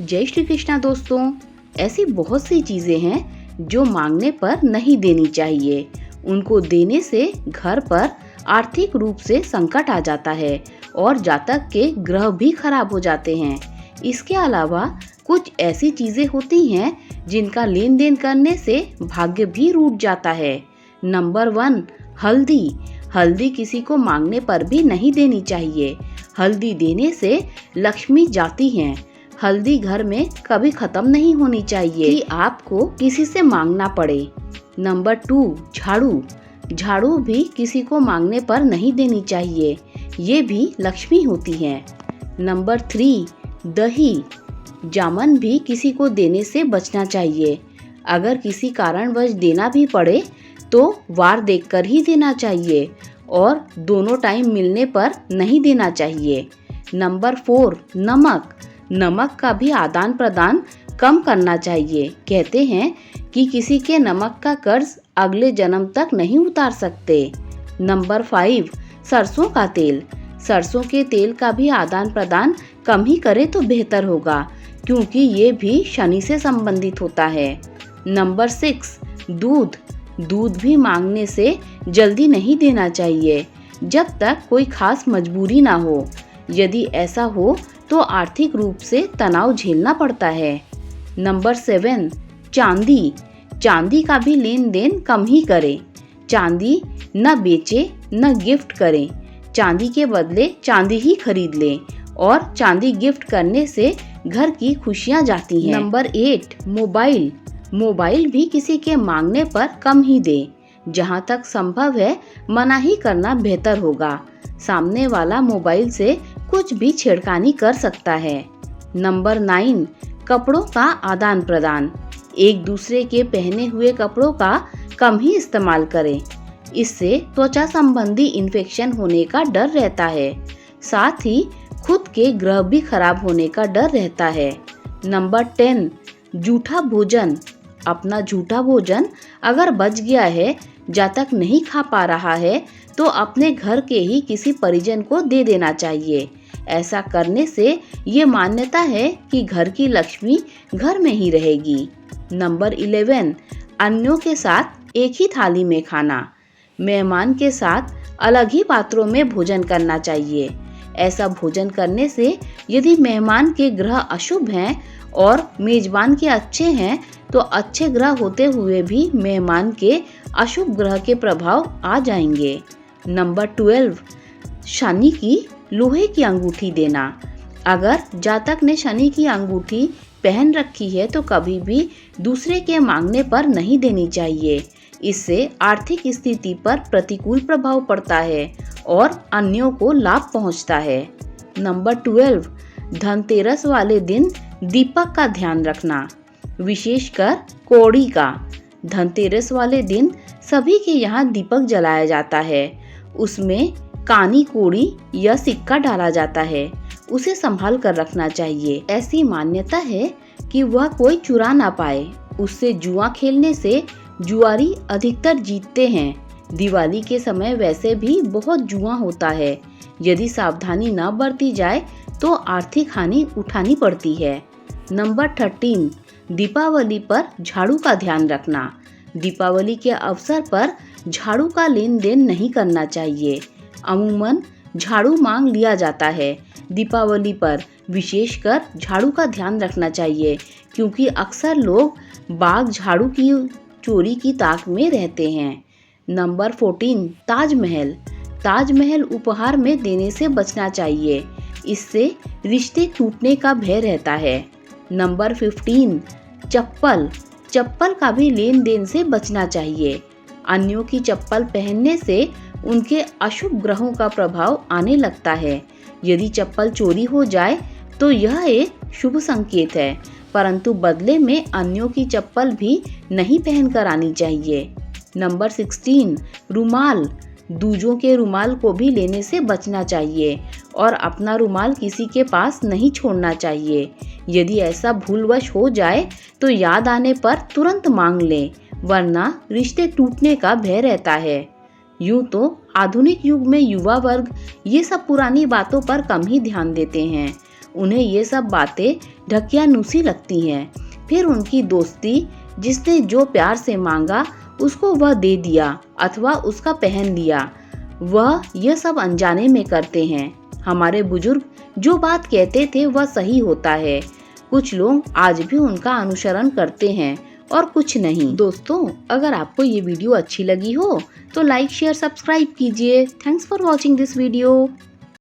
जय श्री कृष्णा दोस्तों। ऐसी बहुत सी चीजें हैं जो मांगने पर नहीं देनी चाहिए। उनको देने से घर पर आर्थिक रूप से संकट आ जाता है और जातक के ग्रह भी खराब हो जाते हैं। इसके अलावा कुछ ऐसी चीजें होती हैं जिनका लेन देन करने से भाग्य भी रूठ जाता है। नंबर 1, हल्दी। हल्दी किसी को मांगने पर भी नहीं देनी चाहिए। हल्दी देने से लक्ष्मी जाती हैं। हल्दी घर में कभी खत्म नहीं होनी चाहिए कि आपको किसी से मांगना पड़े। नंबर 2, झाड़ू। झाड़ू भी किसी को मांगने पर नहीं देनी चाहिए, ये भी लक्ष्मी होती हैं। नंबर 3, दही। जामन भी किसी को देने से बचना चाहिए। अगर किसी कारणवश देना भी पड़े तो वार देखकर ही देना चाहिए और दोनों टाइम मिलने पर नहीं देना चाहिए। नंबर 4, नमक। नमक का भी आदान प्रदान कम करना चाहिए। कहते हैं कि किसी के नमक का कर्ज अगले जन्म तक नहीं उतार सकते। नंबर 5, सरसों का तेल। सरसों के तेल का भी आदान प्रदान कम ही करे तो बेहतर होगा, क्योंकि ये भी शनि से संबंधित होता है। नंबर 6, दूध। दूध भी मांगने से जल्दी नहीं देना चाहिए जब तक कोई खास मजबूरी ना हो। यदि ऐसा हो तो आर्थिक रूप से तनाव झेलना पड़ता है। नंबर 7, चांदी। चांदी का भी लेन देन कम ही करें। चांदी न बेचे न गिफ्ट करें। चांदी के बदले चांदी ही खरीद लें और चांदी गिफ्ट करने से घर की खुशियां जाती हैं। Number 8, mobile. मोबाइल भी किसी के मांगने पर कम ही दें। जहां तक संभव है मना ही करना बेहतर होगा। सामने वाला मोबाइल से कुछ भी छेड़खानी कर सकता है। नंबर 9, कपड़ों का आदान प्रदान। एक दूसरे के पहने हुए कपड़ों का कम ही इस्तेमाल करें। इससे त्वचा संबंधी इन्फेक्शन होने का डर रहता है। साथ ही खुद के ग्रह भी खराब होने का डर रहता है। नंबर 10, जूठा भोजन। अपना झूठा भोजन अगर बच गया है, जातक नहीं खा पा रहा है, तो अपने घर के ही किसी परिजन को दे देना चाहिए। ऐसा करने से ये मान्यता है कि घर की लक्ष्मी घर में ही रहेगी। नंबर 11, अन्यों के साथ एक ही थाली में खाना। मेहमान के साथ अलग ही पात्रों में भोजन करना चाहिए। ऐसा भोजन करने से यदि मेहमान के ग्रह अशुभ हैं और मेजबान के अच्छे हैं, तो अच्छे ग्रह होते हुए भी मेहमान के अशुभ ग्रह के प्रभाव आ जाएंगे। नंबर 12, शनि की लोहे की अंगूठी देना। अगर जातक ने शनि की अंगूठी पहन रखी है तो कभी भी दूसरे के मांगने पर नहीं देनी चाहिए। इससे आर्थिक स्थिति पर प्रतिकूल प्रभाव पड़ता है और अन्यों को लाभ पहुंचता है। नंबर 12, धनतेरस वाले दिन दीपक का ध्यान रखना, विशेषकर कौड़ी का। धनतेरस वाले दिन सभी के यहाँ दीपक जलाया जाता है। उसमें कानी कौड़ी या सिक्का डाला जाता है। उसे संभाल कर रखना चाहिए। ऐसी मान्यता है कि वह कोई चुरा ना पाए। उससे जुआ खेलने से जुआरी अधिकतर जीतते हैं। दिवाली के समय वैसे भी बहुत जुआ होता है। यदि सावधानी न बरती जाए तो आर्थिक हानि उठानी पड़ती है। नंबर 13, दीपावली पर झाड़ू का ध्यान रखना। दीपावली के अवसर पर झाड़ू का लेन देन नहीं करना चाहिए। अमूमन झाड़ू मांग लिया जाता है। दीपावली पर विशेषकर झाड़ू का ध्यान रखना चाहिए, क्योंकि अक्सर लोग बाग झाड़ू की चोरी की ताक में रहते हैं। नंबर 14, ताजमहल। ताजमहल उपहार में देने से बचना चाहिए। इससे रिश्ते टूटने का भय रहता है। नंबर 15, चप्पल। चप्पल का भी लेन देन से बचना चाहिए। अन्यों की चप्पल पहनने से उनके अशुभ ग्रहों का प्रभाव आने लगता है। यदि चप्पल चोरी हो जाए तो यह एक शुभ संकेत है, परंतु बदले में अन्यों की चप्पल भी नहीं पहनकर आनी चाहिए। नंबर 16, रुमाल। दूजों के रुमाल को भी लेने से बचना चाहिए और अपना रुमाल किसी के पास नहीं छोड़ना चाहिए। यदि ऐसा भूलवश हो जाए तो याद आने पर तुरंत मांग लें, वरना रिश्ते टूटने का भय रहता है। यूं तो आधुनिक युग में युवा वर्ग ये सब पुरानी बातों पर कम ही ध्यान देते हैं। उन्हें ये सब बातें ढकियानुसी लगती हैं। फिर उनकी दोस्ती, जिसने जो प्यार से मांगा उसको वह दे दिया अथवा उसका पहन लिया, वह यह सब अनजाने में करते हैं। हमारे बुजुर्ग जो बात कहते थे वह सही होता है। कुछ लोग आज भी उनका अनुसरण करते हैं और कुछ नहीं। दोस्तों, अगर आपको ये वीडियो अच्छी लगी हो तो लाइक, शेयर, सब्सक्राइब कीजिए। Thanks for watching this video.